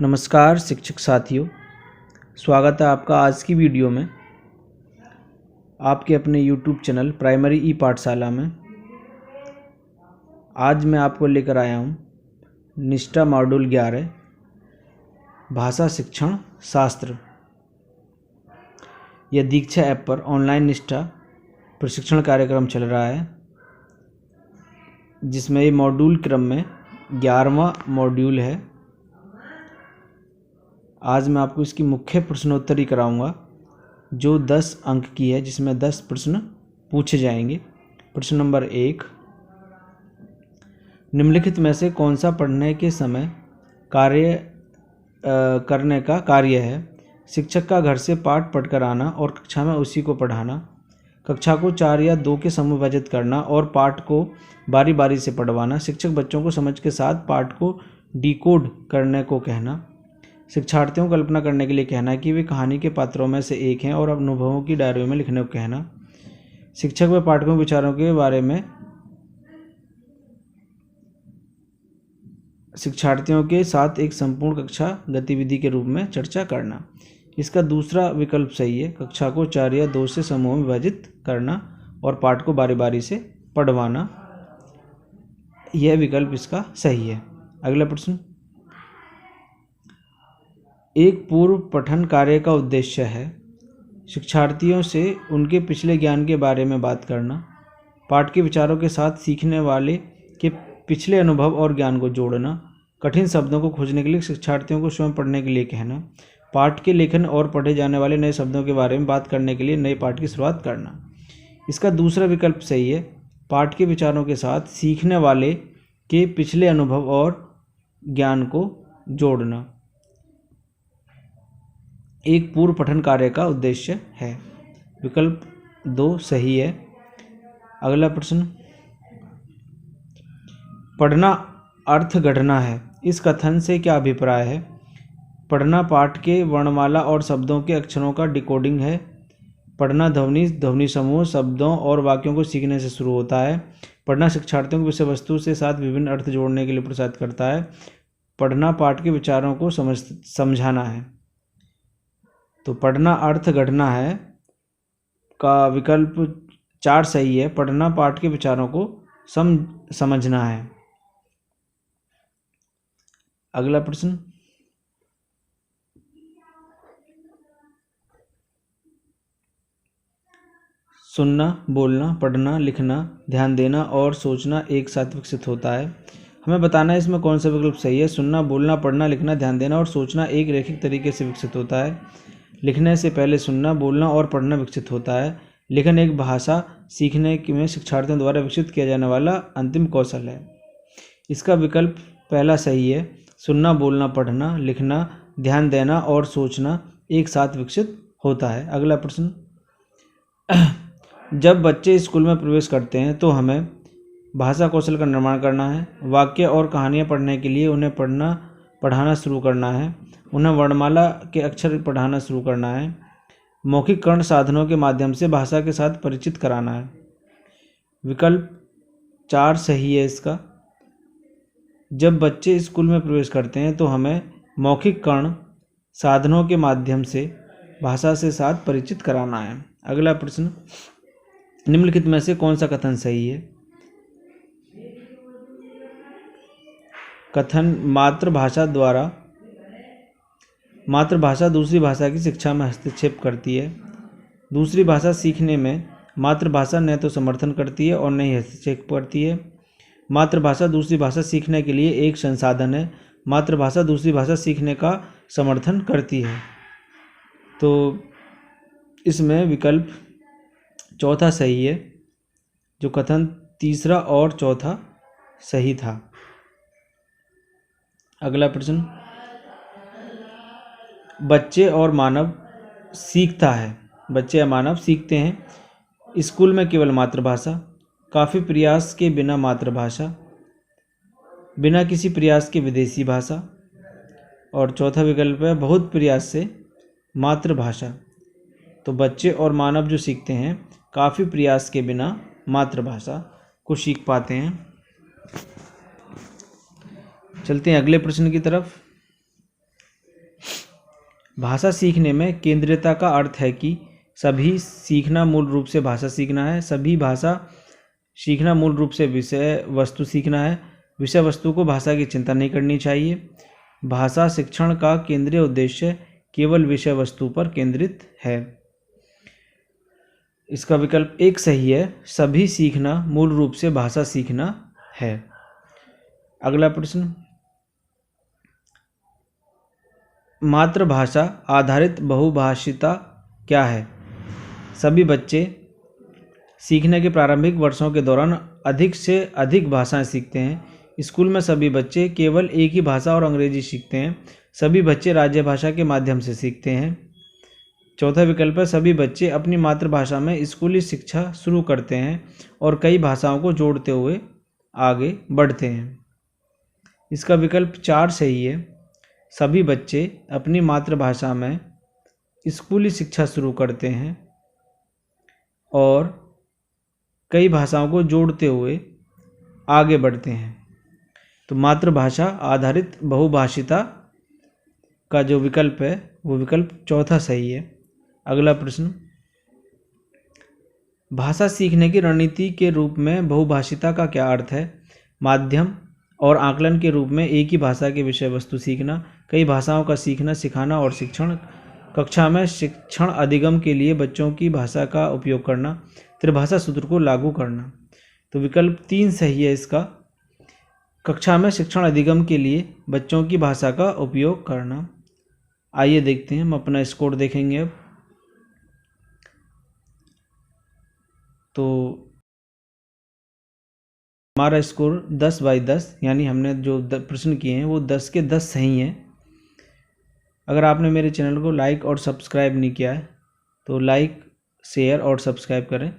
नमस्कार शिक्षक साथियों, स्वागत है आपका आज की वीडियो में आपके अपने YouTube चैनल प्राइमरी ई पाठशाला में। आज मैं आपको लेकर आया हूँ निष्ठा मॉड्यूल 11 भाषा शिक्षण शास्त्र। यह दीक्षा ऐप पर ऑनलाइन निष्ठा प्रशिक्षण कार्यक्रम चल रहा है, जिसमें ये मॉड्यूल क्रम में 11वां मॉड्यूल है। आज मैं आपको इसकी मुख्य प्रश्नोत्तरी कराऊंगा जो 10 अंक की है, जिसमें 10 प्रश्न पूछे जाएंगे। प्रश्न नंबर 1, निम्नलिखित में से कौन सा पढ़ने के समय करने का कार्य है? शिक्षक का घर से पाठ पढ़कर आना और कक्षा में उसी को पढ़ाना, कक्षा को 4 या 2 के समूह विभाजित करना और पाठ को बारी बारी से पढ़वाना, शिक्षक बच्चों को समझ के साथ पाठ को डिकोड करने को कहना, शिक्षार्थियों को कल्पना करने के लिए कहना कि वे कहानी के पात्रों में से एक हैं और अनुभवों की डायरियों में लिखने को कहना, शिक्षक व पाठकों के विचारों के बारे में शिक्षार्थियों के साथ एक संपूर्ण कक्षा गतिविधि के रूप में चर्चा करना। इसका दूसरा विकल्प सही है, कक्षा को 4 या 2 से समूहों में विभाजित करना और पाठ को बारी बारी से पढ़वाना। यह विकल्प इसका सही है। अगला प्रश्न, एक पूर्व पठन कार्य का उद्देश्य है शिक्षार्थियों से उनके पिछले ज्ञान के बारे में बात करना, पाठ के विचारों के साथ सीखने वाले के पिछले अनुभव और ज्ञान को जोड़ना, कठिन शब्दों को खोजने के लिए शिक्षार्थियों को स्वयं पढ़ने के लिए कहना, पाठ के लेखन और पढ़े जाने वाले नए शब्दों के बारे में बात करने के लिए नए पाठ की शुरुआत करना। इसका दूसरा विकल्प सही है, पाठ के विचारों के साथ सीखने वाले के पिछले अनुभव और ज्ञान को जोड़ना एक पूर्व पठन कार्य का उद्देश्य है। विकल्प 2 सही है। अगला प्रश्न, पढ़ना अर्थ गढ़ना है, इस कथन से क्या अभिप्राय है? पढ़ना पाठ के वर्णमाला और शब्दों के अक्षरों का डिकोडिंग है। पढ़ना ध्वनि समूह शब्दों और वाक्यों को सीखने से शुरू होता है। पढ़ना शिक्षार्थियों को विषय वस्तु के साथ विभिन्न अर्थ जोड़ने के लिए प्रोत्साहित करता है। पढ़ना पाठ के विचारों को समझाना है। तो पढ़ना अर्थ गढ़ना है का विकल्प 4 सही है। पढ़ना पाठ के विचारों को समझना है। अगला प्रश्न, सुनना, बोलना, पढ़ना, लिखना, ध्यान देना और सोचना एक साथ विकसित होता है। हमें बताना है इसमें कौन सा विकल्प सही है। सुनना, बोलना, पढ़ना, लिखना, ध्यान देना और सोचना एक रैखिक तरीके से विकसित होता है। लिखने से पहले सुनना, बोलना और पढ़ना विकसित होता है। लेखन एक भाषा सीखने में शिक्षार्थियों द्वारा विकसित किया जाने वाला अंतिम कौशल है। इसका विकल्प पहला सही है। सुनना, बोलना, पढ़ना, लिखना, ध्यान देना और सोचना एक साथ विकसित होता है। अगला प्रश्न, जब बच्चे स्कूल में प्रवेश करते हैं तो हमें भाषा कौशल का निर्माण करना है, वाक्य और कहानियाँ पढ़ने के लिए उन्हें पढ़ाना शुरू करना है, उन्हें वर्णमाला के अक्षर पढ़ाना शुरू करना है, मौखिक कर्ण साधनों के माध्यम से भाषा के साथ परिचित कराना है। विकल्प 4 सही है इसका। जब बच्चे स्कूल में प्रवेश करते हैं तो हमें मौखिक कर्ण साधनों के माध्यम से भाषा से साथ परिचित कराना है। अगला प्रश्न, निम्नलिखित में से कौन सा कथन सही है? कथन मातृभाषा दूसरी भाषा की शिक्षा में हस्तक्षेप करती है। दूसरी भाषा सीखने में मातृभाषा न तो समर्थन करती है और न ही हस्तक्षेप करती है। मातृभाषा दूसरी भाषा सीखने के लिए एक संसाधन है। मातृभाषा दूसरी भाषा सीखने का समर्थन करती है। तो इसमें विकल्प 4 सही है, जो कथन 3 और 4 सही था। अगला प्रश्न, बच्चे और मानव सीखते हैं स्कूल में केवल मातृभाषा, काफ़ी प्रयास के बिना मातृभाषा, बिना किसी प्रयास के विदेशी भाषा और चौथा विकल्प है बहुत प्रयास से मातृभाषा। तो बच्चे और मानव जो सीखते हैं काफ़ी प्रयास के बिना मातृभाषा को सीख पाते हैं। चलते हैं अगले प्रश्न की तरफ। भाषा सीखने में केंद्रीयता का अर्थ है कि सभी सीखना मूल रूप से भाषा सीखना है। सभी भाषा सीखना मूल रूप से विषय वस्तु सीखना है। विषय वस्तु को भाषा की चिंता नहीं करनी चाहिए। भाषा शिक्षण का केंद्रीय उद्देश्य केवल विषय वस्तु पर केंद्रित है। इसका विकल्प 1 सही है। सभी सीखना मूल रूप से भाषा सीखना है। अगला प्रश्न, मातृभाषा आधारित बहुभाषिता क्या है? सभी बच्चे सीखने के प्रारंभिक वर्षों के दौरान अधिक से अधिक भाषाएं सीखते हैं। स्कूल में सभी बच्चे केवल एक ही भाषा और अंग्रेजी सीखते हैं। सभी बच्चे राज्य भाषा के माध्यम से सीखते हैं। चौथा विकल्प है, सभी बच्चे अपनी मातृभाषा में स्कूली शिक्षा शुरू करते हैं और कई भाषाओं को जोड़ते हुए आगे बढ़ते हैं। इसका विकल्प 4 सही है। सभी बच्चे अपनी मातृभाषा में स्कूली शिक्षा शुरू करते हैं और कई भाषाओं को जोड़ते हुए आगे बढ़ते हैं। तो मातृभाषा आधारित बहुभाषिता का जो विकल्प है वो विकल्प चौथा सही है। अगला प्रश्न, भाषा सीखने की रणनीति के रूप में बहुभाषिता का क्या अर्थ है? माध्यम और आकलन के रूप में एक ही भाषा के विषय वस्तु सीखना, कई भाषाओं का सीखना सिखाना और शिक्षण, कक्षा में शिक्षण अधिगम के लिए बच्चों की भाषा का उपयोग करना, त्रिभाषा सूत्र को लागू करना। तो विकल्प 3 सही है इसका, कक्षा में शिक्षण अधिगम के लिए बच्चों की भाषा का उपयोग करना। आइए देखते हैं, हम अपना स्कोर देखेंगे अब। तो हमारा स्कोर 10/10, यानी हमने जो प्रश्न किए हैं वो 10 के 10 सही हैं। अगर आपने मेरे चैनल को लाइक और सब्सक्राइब नहीं किया है तो लाइक, शेयर और सब्सक्राइब करें।